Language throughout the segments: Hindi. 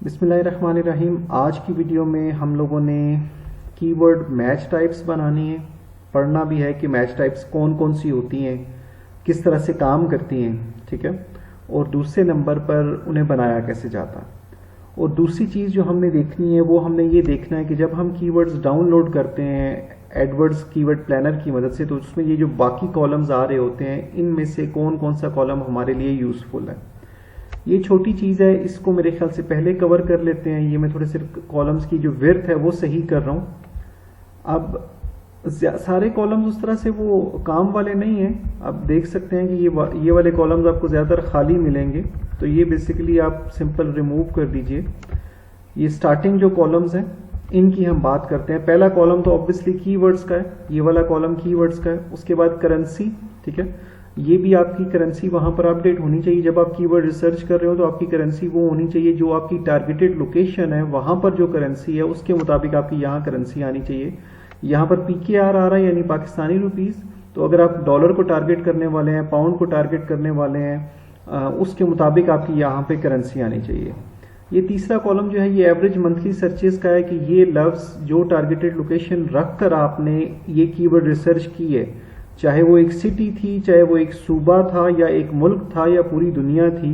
बिस्मिल्लाहिर्रहमानिर्रहीम। आज की वीडियो में हम लोगों ने कीवर्ड मैच टाइप्स बनानी है, पढ़ना भी है कि मैच टाइप्स कौन कौन सी होती हैं, किस तरह से काम करती हैं, ठीक है। और दूसरे नंबर पर उन्हें बनाया कैसे जाता। और दूसरी चीज़ जो हमने देखनी है वो हमने ये देखना है कि जब हम कीवर्ड्स डाउनलोड करते हैं एडवर्ड्स कीवर्ड प्लानर की मदद से, तो उसमें ये जो बाकी कॉलम्स आ रहे होते हैं इनमें से कौन कौन सा कॉलम हमारे लिए यूज़फुल है। ये छोटी चीज़ है, इसको मेरे ख्याल से पहले कवर कर लेते हैं। ये मैं थोड़े सिर्फ कॉलम्स की जो विड्थ है वो सही कर रहा हूँ। अब सारे कॉलम्स उस तरह से वो काम वाले नहीं हैं। आप देख सकते हैं कि ये वाले कॉलम्स आपको ज़्यादातर खाली मिलेंगे, तो ये बेसिकली आप सिंपल रिमूव कर दीजिए। ये स्टार्टिंग जो कॉलम्स हैं इनकी हम बात करते हैं। पहला कॉलम तो ऑब्वियसली कीवर्ड्स का है, ये वाला कॉलम कीवर्ड्स का है। उसके बाद करेंसी, ठीक है। ये भी आपकी करेंसी वहां पर अपडेट होनी चाहिए। जब आप कीवर्ड रिसर्च कर रहे हो तो आपकी करेंसी वो होनी चाहिए जो आपकी टारगेटेड लोकेशन है, वहां पर जो करेंसी है उसके मुताबिक आपकी यहाँ करेंसी आनी चाहिए। यहाँ पर PKR आ रहा है यानी पाकिस्तानी रुपीस, तो अगर आप डॉलर को टारगेट करने वाले हैं, पाउंड को टारगेट करने वाले हैं, उसके मुताबिक आपकी यहाँ पे करेंसी आनी चाहिए। ये तीसरा कॉलम जो है ये एवरेज मंथली सर्चेस का है कि ये लफ्ज जो टारगेटेड लोकेशन रख कर आपने ये कीवर्ड रिसर्च की है, चाहे वो एक सिटी थी, चाहे वो एक सूबा था या एक मुल्क था या पूरी दुनिया थी,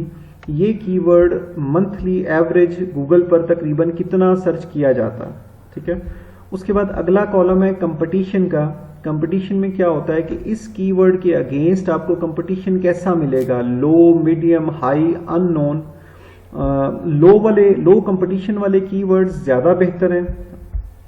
ये कीवर्ड मंथली एवरेज गूगल पर तकरीबन कितना सर्च किया जाता, ठीक है। उसके बाद अगला कॉलम है कंपटीशन का। कंपटीशन में क्या होता है कि इस कीवर्ड के अगेंस्ट आपको कंपटीशन कैसा मिलेगा, लो, मीडियम, हाई, अननोन। लो कंपटीशन वाले कीवर्ड्स ज़्यादा बेहतर हैं।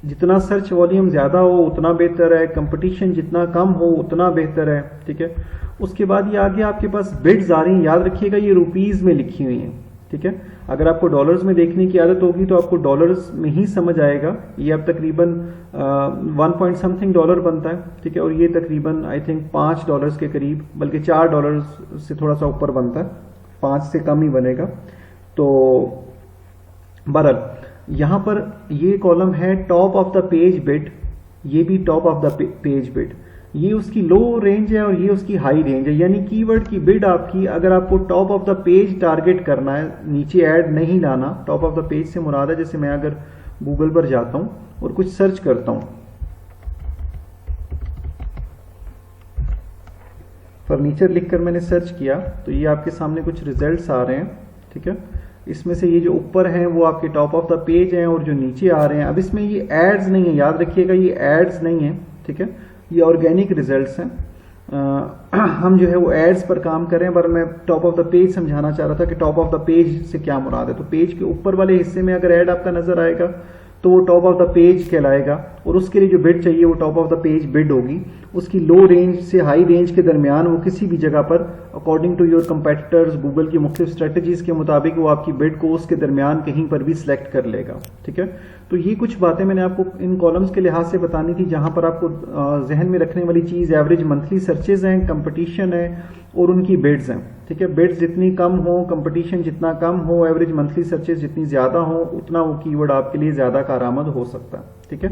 जितना सर्च वॉल्यूम ज़्यादा हो उतना बेहतर है, कंपटीशन जितना कम हो उतना बेहतर है, ठीक है। उसके बाद ये आगे आपके पास बिड्स आ रही हैं। याद रखिएगा ये रुपीज़ में लिखी हुई हैं, ठीक है। अगर आपको डॉलर्स में देखने की आदत होगी तो आपको डॉलर्स में ही समझ आएगा। ये अब तकरीबन 1 पॉइंट समथिंग डॉलर बनता है, ठीक है। और ये तकरीबन आई थिंक $5 के करीब, बल्कि $4 से थोड़ा सा ऊपर बनता है, 5 से कम ही बनेगा। तो बहरहाल यहाँ पर ये कॉलम है top of the page bid, ये भी top of the page bid. ये उसकी लो रेंज है और ये उसकी हाई रेंज है, यानी कीवर्ड की बिड आपकी, अगर आपको top of the page target करना है, नीचे ऐड नहीं लाना। टॉप ऑफ द पेज से मुराद है जैसे मैं अगर गूगल पर जाता हूं और कुछ सर्च करता हूं, फर्नीचर लिखकर मैंने सर्च किया तो ये आपके सामने कुछ रिजल्ट्स आ रहे हैं, ठीक है। इसमें से ये जो ऊपर हैं वो आपके टॉप ऑफ द पेज हैं और जो नीचे आ रहे हैं, अब इसमें ये एड्स नहीं है, याद रखिएगा ये एड्स नहीं है, ठीक है। ये ऑर्गेनिक रिजल्ट्स हैं। हम जो है वो एड्स पर काम कर रहे हैं, पर मैं टॉप ऑफ द पेज समझाना चाह रहा था कि टॉप ऑफ द पेज से क्या मुराद है। तो पेज के ऊपर वाले हिस्से में अगर एड आपका नजर आएगा तो वो टॉप ऑफ द पेज कहलाएगा, और उसके लिए जो बिड चाहिए वो top of the page bid होगी। उसकी लो रेंज से हाई रेंज के दरमियान वो किसी भी जगह पर according to your competitors, Google की मुख्तलिफ स्ट्रेटजीज के मुताबिक वो आपकी बिड को उसके दरमियान कहीं पर भी सिलेक्ट कर लेगा, ठीक है। तो ये कुछ बातें मैंने आपको इन कॉलम्स के लिहाज से बतानी थी, जहां पर आपको जहन में रखने वाली चीज एवरेज मंथली सर्चेज हैं, कंपटीशन है और उनकी बिड्स हैं, ठीक है। बिड्स जितनी कम हो, कंपटीशन जितना कम हो, एवरेज मंथली सर्चेज जितनी ज्यादा हो, उतना वो कीवर्ड आपके लिए ज्यादा कारआमद हो सकता है, ठीक है।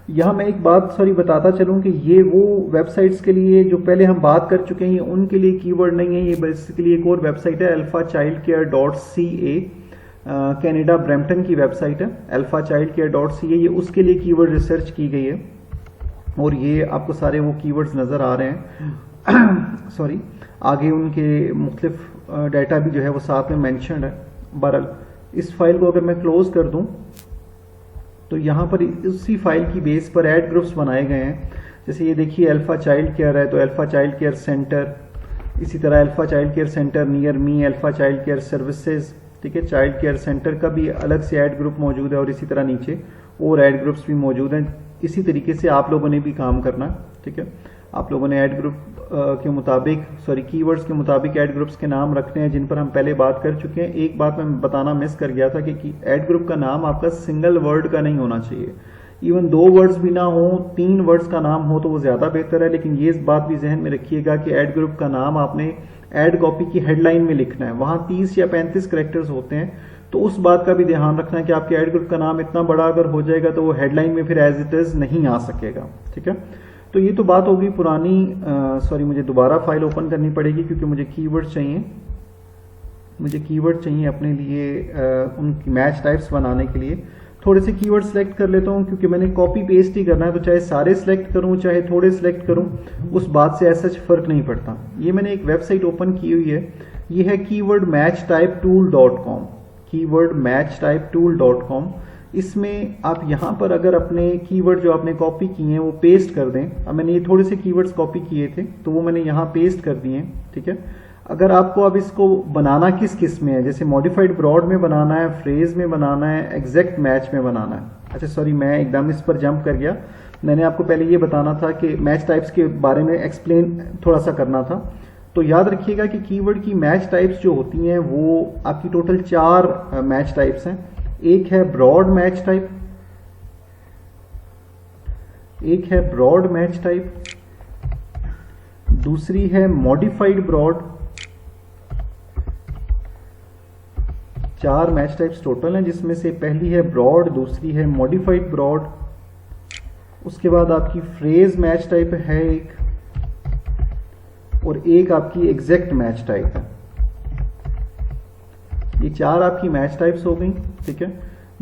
यहाँ मैं एक बात बताता चलूं कि ये वो वेबसाइट्स के लिए जो पहले हम बात कर चुके हैं उनके लिए कीवर्ड नहीं है। ये बेसिकली एक और वेबसाइट है alphachildcare.ca, कनाडा ब्रैम्पटन की वेबसाइट है alphachildcare.ca। ये उसके लिए कीवर्ड रिसर्च की गई है और ये आपको सारे वो कीवर्ड्स नजर आ रहे हैं। सॉरी, आगे उनके मुख्तलिफ डाटा भी जो है वो साथ में मेंशन्ड है। बहरहाल इस फाइल को अगर मैं क्लोज कर दूं तो यहाँ पर उसी फाइल की बेस पर ऐड ग्रुप्स बनाए गए हैं। जैसे ये देखिए अल्फा चाइल्ड केयर है तो अल्फा चाइल्ड केयर सेंटर, इसी तरह alpha child care centre near me, alpha child care services, ठीक है। चाइल्ड केयर सेंटर का भी अलग से ऐड ग्रुप मौजूद है और इसी तरह नीचे और ऐड ग्रुप्स भी मौजूद हैं। इसी तरीके से आप लोगों ने भी काम करना, ठीक है। आप लोगों ने ऐड ग्रुप के मुताबिक, कीवर्ड्स के मुताबिक ऐड ग्रुप्स के नाम रखने हैं जिन पर हम पहले बात कर चुके हैं। एक बात मैं बताना मिस कर गया था कि ऐड ग्रुप का नाम आपका सिंगल वर्ड का नहीं होना चाहिए। इवन 2 वर्ड्स भी ना हो, 3 वर्ड्स का नाम हो तो वो ज्यादा बेहतर है। लेकिन ये बात भी जहन में रखिएगा कि ऐड ग्रुप का नाम आपने ऐड कॉपी की हेडलाइन में लिखना है, वहां 30 या 35 कैरेक्टर्स होते हैं, तो उस बात का भी ध्यान रखना है कि आपके ऐड ग्रुप का नाम इतना बड़ा अगर हो जाएगा तो वो हेडलाइन में फिर एज इट इज नहीं आ सकेगा, ठीक है। तो ये तो बात होगी पुरानी। मुझे दोबारा फाइल ओपन करनी पड़ेगी क्योंकि मुझे कीवर्ड्स चाहिए। मुझे कीवर्ड चाहिए अपने लिए उनकी मैच टाइप्स बनाने के लिए। थोड़े से कीवर्ड सेलेक्ट कर लेता हूँ क्योंकि मैंने कॉपी पेस्ट ही करना है, तो चाहे सारे सेलेक्ट करूँ चाहे थोड़े सेलेक्ट करूँ उस बात से ऐसा फर्क नहीं पड़ता। ये मैंने एक वेबसाइट ओपन की हुई है, ये है keywordmatchtypetool.com, keywordmatchtypetool.com। इसमें आप यहाँ पर अगर अपने कीवर्ड जो आपने कॉपी किए हैं वो पेस्ट कर दें। अब मैंने ये थोड़े से कीवर्ड्स कॉपी किए थे तो वो मैंने यहाँ पेस्ट कर दिए हैं, ठीक है। अगर आपको अब इसको बनाना किस में है, जैसे मॉडिफाइड ब्रॉड में बनाना है, फ्रेज में बनाना है, एग्जैक्ट मैच में बनाना है। अच्छा सॉरी, मैं एकदम इस पर जंप कर गया। मैंने आपको पहले ये बताना था कि मैच टाइप्स के बारे में एक्सप्लेन थोड़ा सा करना था। तो याद रखिएगा कि कीवर्ड की मैच टाइप्स जो होती हैं वो आपकी टोटल 4 मैच टाइप्स हैं। एक है ब्रॉड मैच टाइप, एक है ब्रॉड मैच टाइप, दूसरी है modified broad. 4 match types total हैं, जिसमें से पहली है ब्रॉड, दूसरी है मॉडिफाइड ब्रॉड, उसके बाद आपकी फ्रेज मैच टाइप है एक, और एक आपकी एग्जैक्ट मैच टाइप है। ये 4 आपकी मैच टाइप्स हो गई, ठीक है।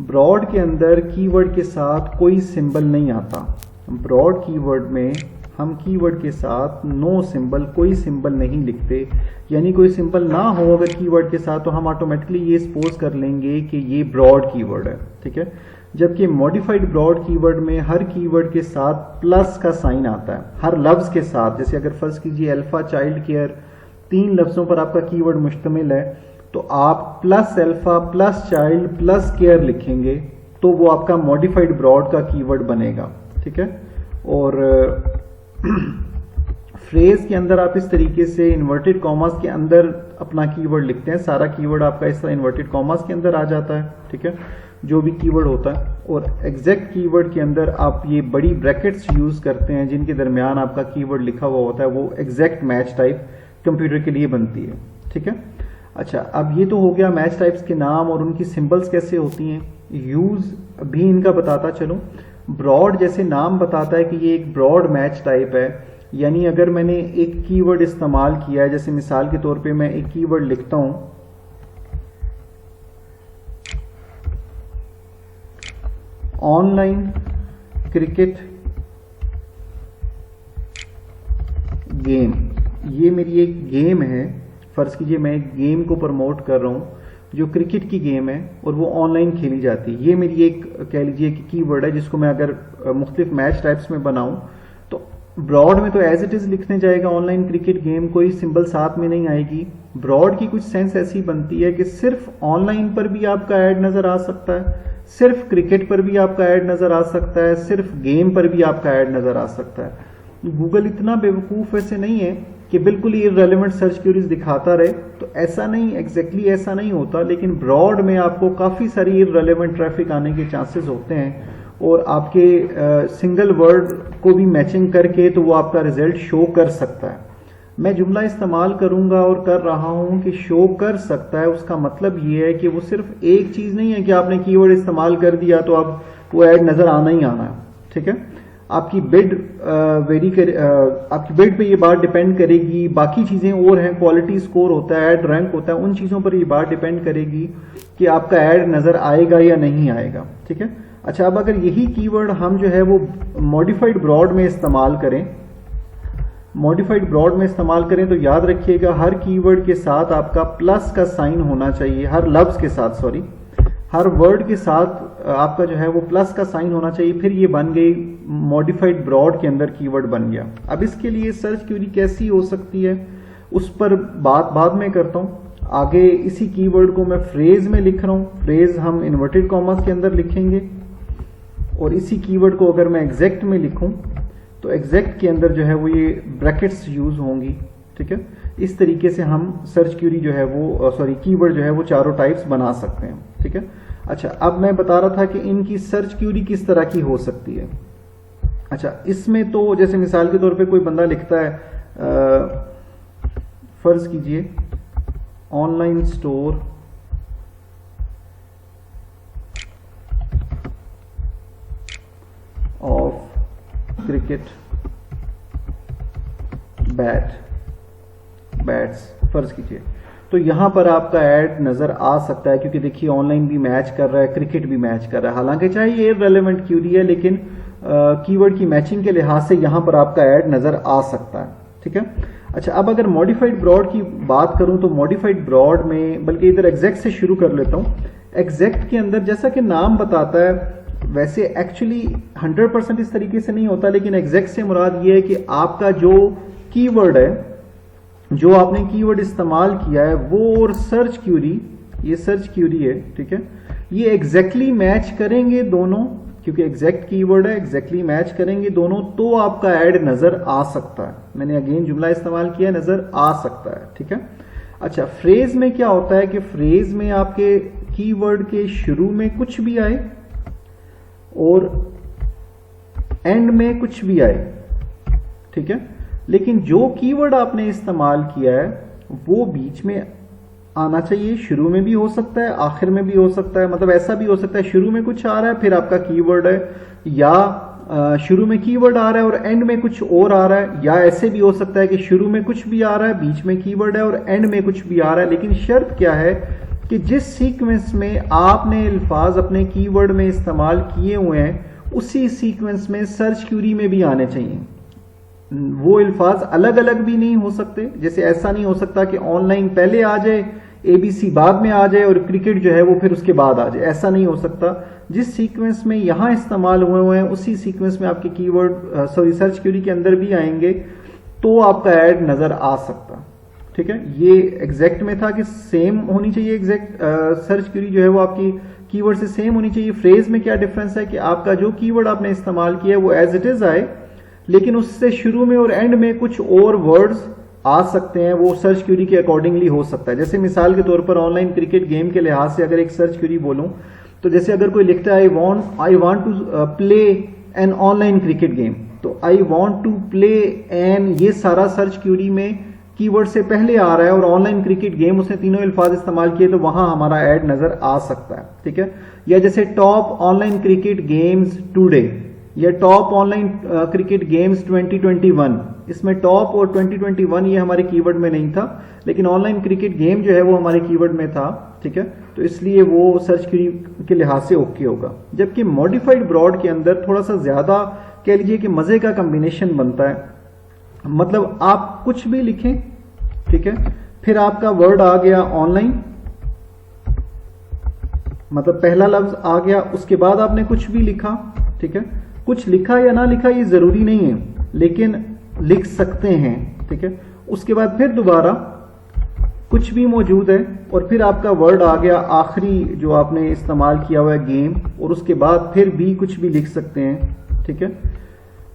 ब्रॉड के अंदर कीवर्ड के साथ कोई सिंबल नहीं आता। ब्रॉड कीवर्ड में हम कीवर्ड के साथ नो सिंबल, कोई सिंबल नहीं लिखते, यानी कोई सिंबल ना हो अगर कीवर्ड के साथ तो हम ऑटोमेटिकली ये सपोज कर लेंगे कि ये ब्रॉड कीवर्ड है, ठीक है। जबकि मॉडिफाइड ब्रॉड कीवर्ड में हर कीवर्ड के साथ प्लस का साइन आता है, हर लफ्ज के साथ। जैसे अगर फर्ज कीजिए अल्फा चाइल्ड केयर, 3 लफ्जों पर आपका कीवर्ड मुश्तमिल है, तो आप plus alpha plus child plus care लिखेंगे तो वो आपका मॉडिफाइड ब्रॉड का कीवर्ड बनेगा, ठीक है। और फ्रेज के अंदर आप इस तरीके से इन्वर्टेड कॉमास के अंदर अपना कीवर्ड लिखते हैं। सारा कीवर्ड आपका इस तरह इन्वर्टेड कॉमास के अंदर आ जाता है, ठीक है, जो भी कीवर्ड होता है। और एग्जैक्ट कीवर्ड के अंदर आप ये बड़ी ब्रैकेट्स यूज करते हैं जिनके दरमियान आपका कीवर्ड लिखा हुआ होता है, वो एग्जैक्ट मैच टाइप कंप्यूटर के लिए बनती है, ठीक है। अच्छा, अब ये तो हो गया मैच टाइप्स के नाम और उनकी सिंबल्स कैसे होती हैं, यूज भी इनका बताता चलो। ब्रॉड जैसे नाम बताता है कि ये एक ब्रॉड मैच टाइप है, यानी अगर मैंने एक कीवर्ड इस्तेमाल किया है, जैसे मिसाल के तौर पे मैं एक कीवर्ड लिखता हूं ऑनलाइन क्रिकेट गेम, ये मेरी एक गेम है। फर्ज कीजिए मैं एक गेम को प्रमोट कर रहा हूं जो क्रिकेट की गेम है और वो ऑनलाइन खेली जाती है। ये मेरी एक कह लीजिए कि कीवर्ड है जिसको मैं अगर मुख्तलिफ मैच टाइप्स में बनाऊं तो ब्रॉड में तो एज इट इज लिखने जाएगा ऑनलाइन क्रिकेट गेम, कोई सिंबल साथ में नहीं आएगी। ब्रॉड की कुछ सेंस ऐसी बनती है कि सिर्फ ऑनलाइन पर भी आपका ऐड नजर आ सकता है, सिर्फ क्रिकेट पर भी आपका ऐड नजर आ सकता है, सिर्फ गेम पर भी आपका ऐड नजर आ सकता है। गूगल इतना बेवकूफ वैसे नहीं है कि बिल्कुल ही इररेलेवेंट सर्च क्वेरीज दिखाता रहे, तो ऐसा नहीं, एग्जैक्टली ऐसा नहीं होता, लेकिन ब्रॉड में आपको काफी सारी इररेलेवेंट ट्रैफिक आने के चांसेस होते हैं और आपके सिंगल वर्ड को भी मैचिंग करके तो वो आपका रिजल्ट शो कर सकता है। मैं जुमला इस्तेमाल करूंगा और कर रहा हूं कि शो कर सकता है, उसका मतलब ये है कि वो सिर्फ एक चीज नहीं है कि आपने कीवर्ड इस्तेमाल कर दिया तो अब वो ऐड नजर आना ही आना है, ठीक है। आपकी बिड आपकी बिड पे ये बात डिपेंड करेगी, बाकी चीजें और हैं, क्वालिटी स्कोर होता है, ऐड रैंक होता है, उन चीजों पर ये बात डिपेंड करेगी कि आपका ऐड नजर आएगा या नहीं आएगा, ठीक है। अच्छा, अब अगर यही कीवर्ड हम जो है वो मॉडिफाइड ब्रॉड में इस्तेमाल करें, मॉडिफाइड ब्रॉड में इस्तेमाल करें तो याद रखिएगा हर कीवर्ड के साथ आपका प्लस का साइन होना चाहिए, हर लफ्ज के साथ, सॉरी, हर वर्ड के साथ आपका जो है वो प्लस का साइन होना चाहिए। फिर ये बन गई मॉडिफाइड ब्रॉड के अंदर कीवर्ड बन गया। अब इसके लिए सर्च क्वेरी कैसी हो सकती है उस पर बात बाद में करता हूं। आगे इसी कीवर्ड को मैं फ्रेज में लिख रहा हूं, फ्रेज हम इन्वर्टेड कॉमास के अंदर लिखेंगे, और इसी कीवर्ड को अगर मैं एग्जैक्ट में लिखूं तो एग्जैक्ट के अंदर जो है वो ये ब्रैकेट्स यूज होंगी, ठीक है। इस तरीके से हम सर्च क्वेरी जो है वो कीवर्ड जो है वो चारों टाइप्स बना सकते हैं, ठीक है। अच्छा, अब मैं बता रहा था कि इनकी सर्च क्वेरी किस तरह की हो सकती है। अच्छा, इसमें तो जैसे मिसाल के तौर पे कोई बंदा लिखता है फर्ज कीजिए online store of cricket bats फर्ज कीजिए, तो यहाँ पर आपका ऐड नजर आ सकता है, क्योंकि देखिए ऑनलाइन भी मैच कर रहा है, क्रिकेट भी मैच कर रहा है। हालांकि चाहे ये रेलेवेंट क्यूरी है, लेकिन कीवर्ड की मैचिंग के लिहाज से यहाँ पर आपका ऐड नजर आ सकता है। ठीक है। अच्छा, अब अगर मॉडिफाइड ब्रॉड की बात करूं तो मॉडिफाइड ब्रॉड में, बल्कि इधर एग्जैक्ट से शुरू कर लेता हूं। एग्जैक्ट के अंदर जैसा कि नाम बताता है, वैसे एक्चुअली 100% इस तरीके से नहीं होता, लेकिन एग्जैक्ट से मुराद ये है कि आपका जो कीवर्ड है, जो आपने कीवर्ड इस्तेमाल किया है, वो और सर्च क्यूरी, ये सर्च क्यूरी है, ठीक है, ये एग्जैक्टली मैच करेंगे दोनों, क्योंकि एग्जैक्ट कीवर्ड है, एग्जैक्टली मैच करेंगे दोनों, तो आपका ऐड नजर आ सकता है। मैंने अगेन जुमला इस्तेमाल किया, नजर आ सकता है। ठीक है। अच्छा, फ्रेज में क्या होता है कि फ्रेज में आपके कीवर्ड के शुरू में कुछ भी आए और एंड में कुछ भी आए, ठीक है, लेकिन जो कीवर्ड आपने इस्तेमाल किया है वो बीच में आना चाहिए। शुरू में भी हो सकता है, आखिर में भी हो सकता है। मतलब ऐसा भी हो सकता है शुरू में कुछ आ रहा है फिर आपका कीवर्ड है, या शुरू में कीवर्ड आ रहा है और एंड में कुछ और आ रहा है, या ऐसे भी हो सकता है कि शुरू में कुछ भी आ रहा है, बीच में कीवर्ड है और एंड में कुछ भी आ रहा है। लेकिन शर्त क्या है कि जिस सीक्वेंस में आपने अल्फाज अपने कीवर्ड में इस्तेमाल किए हुए हैं, उसी सीक्वेंस में सर्च क्यूरी में भी आने चाहिए। वो अल्फाज अलग अलग भी नहीं हो सकते। जैसे ऐसा नहीं हो सकता कि ऑनलाइन पहले आ जाए, एबीसी बाद में आ जाए और क्रिकेट जो है वो फिर उसके बाद आ जाए, ऐसा नहीं हो सकता। जिस सीक्वेंस में यहां इस्तेमाल हुए हैं उसी सीक्वेंस में आपके कीवर्ड सर्च क्यूरी के अंदर भी आएंगे, तो आपका ऐड नजर आ सकता। ठीक है। ये एग्जैक्ट में था कि सेम होनी चाहिए, एग्जैक्ट सर्च क्यूरी जो है वो आपकी कीवर्ड से सेम होनी चाहिए। फ्रेज में क्या डिफरेंस है कि आपका जो कीवर्ड आपने इस्तेमाल किया है वो एज इट इज आए, लेकिन उससे शुरू में और एंड में कुछ और वर्ड्स आ सकते हैं, वो सर्च क्यूरी के अकॉर्डिंगली हो सकता है। जैसे मिसाल के तौर पर ऑनलाइन क्रिकेट गेम के लिहाज से अगर एक सर्च क्यूरी बोलूं, तो जैसे अगर कोई लिखता है I want to play an online cricket game, तो I want to play an, ये सारा सर्च क्यूरी में कीवर्ड से पहले आ रहा है और ऑनलाइन क्रिकेट गेम, उसने तीनों अल्फाज इस्तेमाल किए, तो वहां हमारा ऐड नजर आ सकता है। ठीक है। या जैसे top online cricket games today, या टॉप ऑनलाइन क्रिकेट गेम्स 2021, इसमें टॉप और 2021 ये हमारे कीवर्ड में नहीं था, लेकिन ऑनलाइन क्रिकेट गेम जो है वो हमारे कीवर्ड में था। ठीक है। तो इसलिए वो सर्च क्यूरी के लिहाज से ओके होगा। जबकि मॉडिफाइड ब्रॉड के अंदर थोड़ा सा ज्यादा कह लीजिए कि मजे का कॉम्बिनेशन बनता है। मतलब आप कुछ भी लिखें, ठीक है, फिर आपका वर्ड आ गया ऑनलाइन, मतलब पहला लफ्ज आ गया, उसके बाद आपने कुछ भी लिखा, ठीक है, कुछ लिखा या ना लिखा ये जरूरी नहीं है, लेकिन लिख सकते हैं। ठीक है। उसके बाद फिर दोबारा कुछ भी मौजूद है और फिर आपका वर्ड आ गया आखिरी जो आपने इस्तेमाल किया हुआ है गेम, और उसके बाद फिर भी कुछ भी लिख सकते हैं। ठीक है।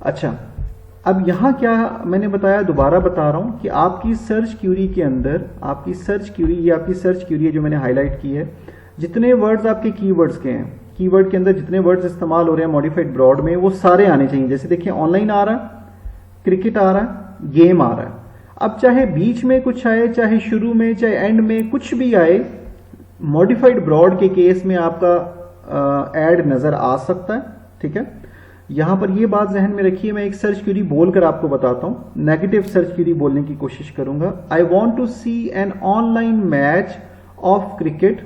अच्छा, अब यहां क्या मैंने बताया, दोबारा बता रहा हूं कि आपकी सर्च क्यूरी के अंदर, आपकी सर्च क्यूरी, ये आपकी सर्च क्यूरी है जो मैंने हाईलाइट की है, जितने वर्ड्स आपके कीवर्ड्स के हैं, कीवर्ड के अंदर जितने वर्ड्स इस्तेमाल हो रहे हैं मॉडिफाइड ब्रॉड में, वो सारे आने चाहिए। जैसे देखिए ऑनलाइन आ रहा है, क्रिकेट आ रहा है, गेम आ रहा है। अब चाहे बीच में कुछ आए, चाहे शुरू में, चाहे एंड में, कुछ भी आए, मॉडिफाइड ब्रॉड के केस में आपका ऐड नजर आ सकता है। ठीक है। यहां पर ये बात जहन में रखिए, मैं एक सर्च क्यूरी बोलकर आपको बताता हूं, नेगेटिव सर्च क्यूरी बोलने की कोशिश करूंगा। I want to see an online match of cricket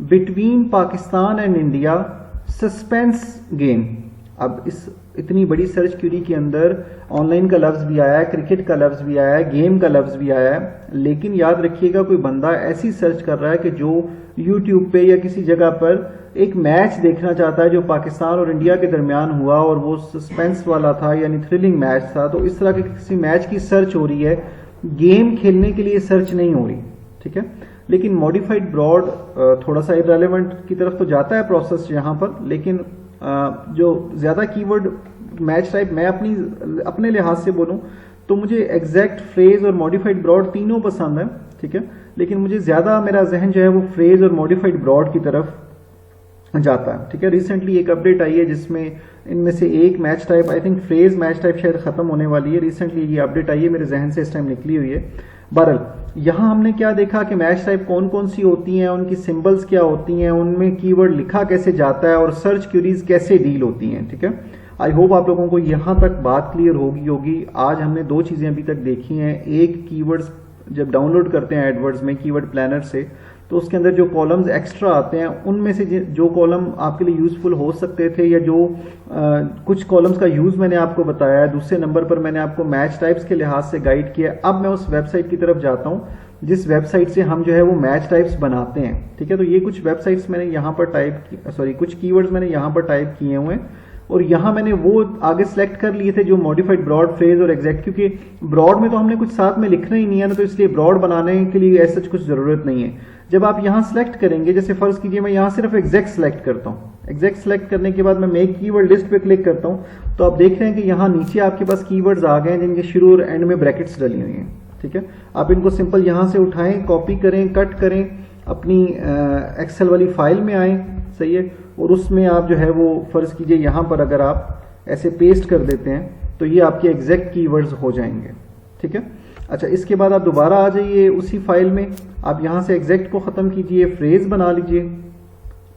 between Pakistan and India, suspense game. अब इस इतनी बड़ी सर्च क्यूरी के अंदर ऑनलाइन का लफ्ज भी आया है, क्रिकेट का लफ्ज भी आया है, गेम का लफ्ज भी आया है, लेकिन याद रखिएगा कोई बंदा ऐसी सर्च कर रहा है कि जो यूट्यूब पे या किसी जगह पर एक मैच देखना चाहता है जो पाकिस्तान और इंडिया के दरमियान हुआ और वो सस्पेंस वाला था, यानी थ्रिलिंग मैच था। तो इस तरह के किसी मैच की सर्च हो रही है, गेम खेलने के लिए सर्च नहीं हो रही। ठीक है। लेकिन मॉडिफाइड ब्रॉड थोड़ा सा इररेलेवेंट की तरफ तो जाता है प्रोसेस यहां पर, लेकिन जो ज्यादा कीवर्ड मैच टाइप मैं अपने लिहाज से बोलूं तो मुझे एग्जैक्ट, फ्रेज और मॉडिफाइड ब्रॉड तीनों पसंद है। ठीक है। लेकिन मुझे ज्यादा मेरा जहन जो है वो फ्रेज और मॉडिफाइड ब्रॉड की तरफ जाता है। ठीक है। रिसेंटली एक अपडेट आई है जिसमें इनमें से एक match type, I think phrase match type शायद खत्म होने वाली है। रिसेंटली ये अपडेट आई है, मेरे जहन से इस टाइम निकली हुई है। बहरहाल यहां हमने क्या देखा कि मैच टाइप कौन कौन सी होती हैं, उनकी सिंबल्स क्या होती हैं, उनमें कीवर्ड लिखा कैसे जाता है और सर्च क्यूरीज कैसे डील होती हैं। ठीक है। आई होप आप लोगों को यहां तक बात क्लियर होगी। आज हमने दो चीजें अभी तक देखी हैं, एक कीवर्ड्स जब डाउनलोड करते हैं एडवर्ड्स में कीवर्ड प्लानर से, तो उसके अंदर जो कॉलम्स एक्स्ट्रा आते हैं उनमें से जो कॉलम आपके लिए यूजफुल हो सकते थे या जो कुछ कॉलम्स का यूज मैंने आपको बताया है, दूसरे नंबर पर मैंने आपको मैच टाइप्स के लिहाज से गाइड किया। अब मैं उस वेबसाइट की तरफ जाता हूं जिस वेबसाइट से हम जो है वो मैच टाइप्स बनाते हैं। ठीक है, तो ये कुछ वेबसाइट्स मैंने यहाँ पर कुछ कीवर्ड्स मैंने यहाँ पर टाइप किए हुए हैं और यहाँ मैंने वो आगे सेलेक्ट कर लिए थे जो मॉडिफाइड ब्रॉड, फ्रेज और एग्जैक्ट, क्योंकि ब्रॉड में तो हमने कुछ साथ में लिखना ही नहीं है ना, तो इसलिए ब्रॉड बनाने के लिए ऐसा कुछ जरूरत नहीं है। जब आप यहाँ सेलेक्ट करेंगे, जैसे फर्ज कीजिए मैं यहाँ सिर्फ एग्जैक्ट सेलेक्ट करता हूँ, एग्जैक्ट सेलेक्ट करने के बाद मैं मेक कीवर्ड लिस्ट पे क्लिक करता हूँ, तो आप देख रहे हैं कि यहाँ नीचे आपके पास कीवर्ड्स आ गए हैं जिनके शुरू और एंड में ब्रैकेट्स डली हुई हैं। ठीक है, आप इनको सिंपल यहाँ से उठाएं, कॉपी करें, कट करें, अपनी एक्सेल वाली फाइल में आए, सही है, और उसमें आप जो है वो फर्ज कीजिए यहाँ पर अगर आप ऐसे पेस्ट कर देते हैं तो ये आपके एग्जैक्ट कीवर्ड्स हो जाएंगे। ठीक है, अच्छा, इसके बाद आप दोबारा आ जाइए उसी फाइल में, आप यहाँ से एग्जैक्ट को खत्म कीजिए, फ्रेज बना लीजिए।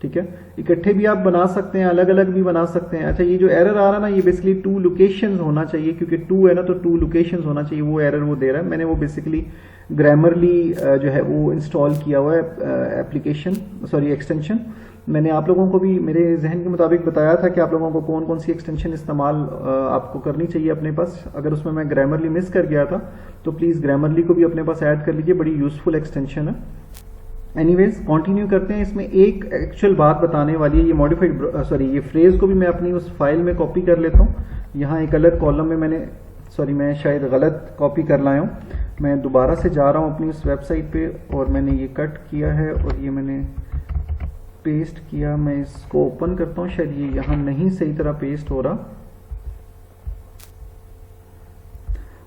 ठीक है, इकट्ठे भी आप बना सकते हैं, अलग अलग भी बना सकते हैं। अच्छा, ये जो एरर आ रहा है ना, ये बेसिकली 2 लोकेशंस होना चाहिए, क्योंकि 2 है ना, तो 2 लोकेशंस होना चाहिए, वो एरर वो दे रहा है। मैंने वो बेसिकली ग्रामरली जो है वो इंस्टॉल किया हुआ है एक्सटेंशन। मैंने आप लोगों को भी मेरे जहन के मुताबिक बताया था कि आप लोगों को कौन कौन सी एक्सटेंशन इस्तेमाल आपको करनी चाहिए अपने पास। अगर उसमें मैं ग्रामरली मिस कर गया था तो प्लीज़ ग्रामरली को भी अपने पास ऐड कर लीजिए, बड़ी यूजफुल एक्सटेंशन है। एनीवेज, कंटिन्यू करते हैं। इसमें एक एक्चुअल बात बताने वाली है, ये मॉडिफाइड ये फ्रेज को भी मैं अपनी उस फाइल में कॉपी कर लेता हूँ। यहाँ एक अलग कॉलम में मैं शायद गलत कॉपी कर लाया हूँ। मैं दोबारा से जा रहा हूँ अपनी उस वेबसाइट पे और मैंने ये कट किया है और ये मैंने पेस्ट किया। मैं इसको ओपन करता हूँ, शायद ये यहाँ नहीं सही तरह पेस्ट हो रहा।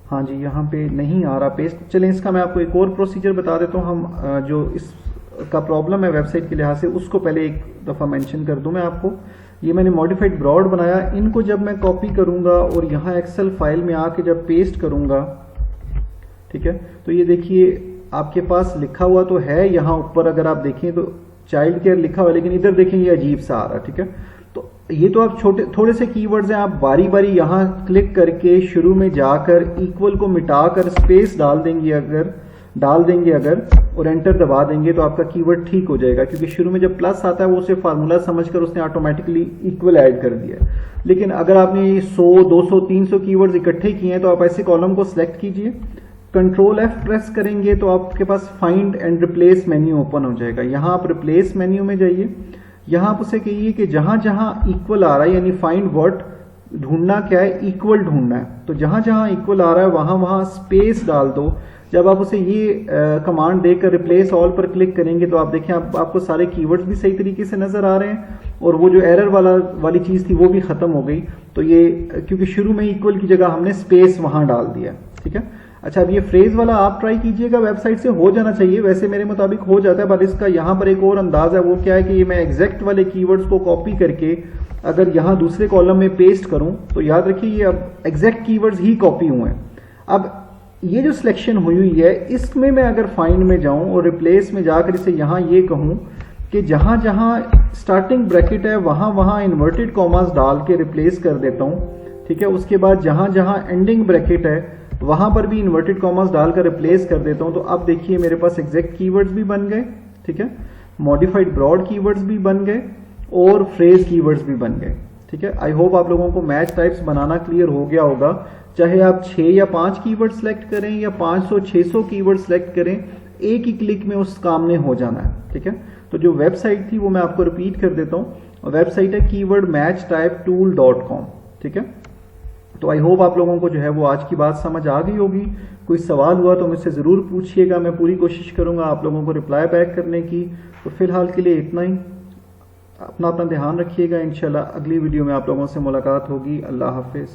हाँ जी, यहाँ पे नहीं आ रहा पेस्ट। चलें, इसका मैं आपको एक और प्रोसीजर बता देता हूँ। हम जो इसका प्रॉब्लम है वेबसाइट के लिहाज से, उसको पहले एक दफ़ा मेंशन कर दूँ मैं आपको। ये मैंने मॉडिफाइड ब्रॉड बनाया, इनको जब मैं कॉपी करूँगा और यहाँ एक्सेल फाइल में आके जब पेस्ट करूँगा, ठीक है, तो ये देखिए आपके पास लिखा हुआ तो है यहाँ ऊपर, अगर आप देखें तो चाइल्ड केयर लिखा हुआ, लेकिन इधर देखें ये अजीब सा आ रहा है। ठीक है, तो ये तो आप थोड़े से कीवर्ड्स हैं, आप बारी बारी यहाँ क्लिक करके शुरू में जाकर इक्वल को मिटाकर स्पेस डाल देंगे अगर और एंटर दबा देंगे तो आपका कीवर्ड ठीक हो जाएगा, क्योंकि शुरू में जब प्लस आता है वो उसे फार्मूला समझकर उसने ऑटोमेटिकली इक्वल ऐड कर दिया। लेकिन अगर आपने 100, 200, 300 कीवर्ड्स इकट्ठे किए हैं तो आप ऐसे कॉलम को सिलेक्ट कीजिए, कंट्रोल F प्रेस करेंगे तो आपके पास find and replace menu open हो जाएगा। यहाँ आप रिप्लेस मेन्यू में जाइए, यहाँ आप उसे कहिए कि जहां जहां इक्वल आ रहा है, यानी फाइंड व्हाट ढूंढना क्या है, इक्वल ढूंढना है, तो जहां जहां इक्वल आ रहा है वहां वहां स्पेस डाल दो। जब आप उसे ये कमांड देकर रिप्लेस ऑल पर क्लिक करेंगे तो आप देखें आपको सारे कीवर्ड्स भी सही तरीके से नजर आ रहे हैं और वो जो एरर वाली चीज थी वो भी खत्म हो गई। तो ये क्योंकि शुरू में इक्वल की जगह हमने स्पेस वहां डाल दिया। ठीक है, अच्छा, अब ये फ्रेज वाला आप ट्राई कीजिएगा, वेबसाइट से हो जाना चाहिए, वैसे मेरे मुताबिक हो जाता है, पर इसका यहाँ पर एक और अंदाज है, वो क्या है कि ये मैं एग्जैक्ट वाले कीवर्ड्स को कॉपी करके अगर यहाँ दूसरे कॉलम में पेस्ट करूं तो याद रखिए ये अब एग्जैक्ट कीवर्ड्स ही कॉपी हुए हैं। अब ये जो सिलेक्शन हुई है इसमें मैं अगर फाइंड में जाऊं और रिप्लेस में जाकर इसे यहाँ ये कहूं कि जहां जहां स्टार्टिंग ब्रैकेट है वहां वहां इन्वर्टेड कॉमास डाल के रिप्लेस कर देता हूं। ठीक है, उसके बाद जहां जहां एंडिंग ब्रैकेट है वहां पर भी इन्वर्टेड कॉमास डालकर रिप्लेस कर देता हूं। तो अब देखिए मेरे पास एग्जैक्ट कीवर्ड्स भी बन गए, ठीक है, मॉडिफाइड ब्रॉड कीवर्ड्स भी बन गए और फ्रेज कीवर्ड्स भी बन गए। ठीक है, आई होप आप लोगों को मैच टाइप्स बनाना क्लियर हो गया होगा। चाहे आप 6 या 5 कीवर्ड सेलेक्ट करें या 500 600 कीवर्ड सेलेक्ट करें, एक ही क्लिक में उस काम ने हो जाना है। ठीक है, तो जो वेबसाइट थी वो मैं आपको रिपीट कर देता हूं, वेबसाइट है keywordmatchtypetool.com। ठीक है, तो आई होप आप लोगों को जो है वो आज की बात समझ आ गई होगी। कोई सवाल हुआ तो मुझसे ज़रूर पूछिएगा, मैं पूरी कोशिश करूंगा आप लोगों को रिप्लाई बैक करने की। तो फिलहाल के लिए इतना ही, अपना ध्यान रखिएगा। इंशाल्लाह अगली वीडियो में आप लोगों से मुलाकात होगी। अल्लाह हाफिज़।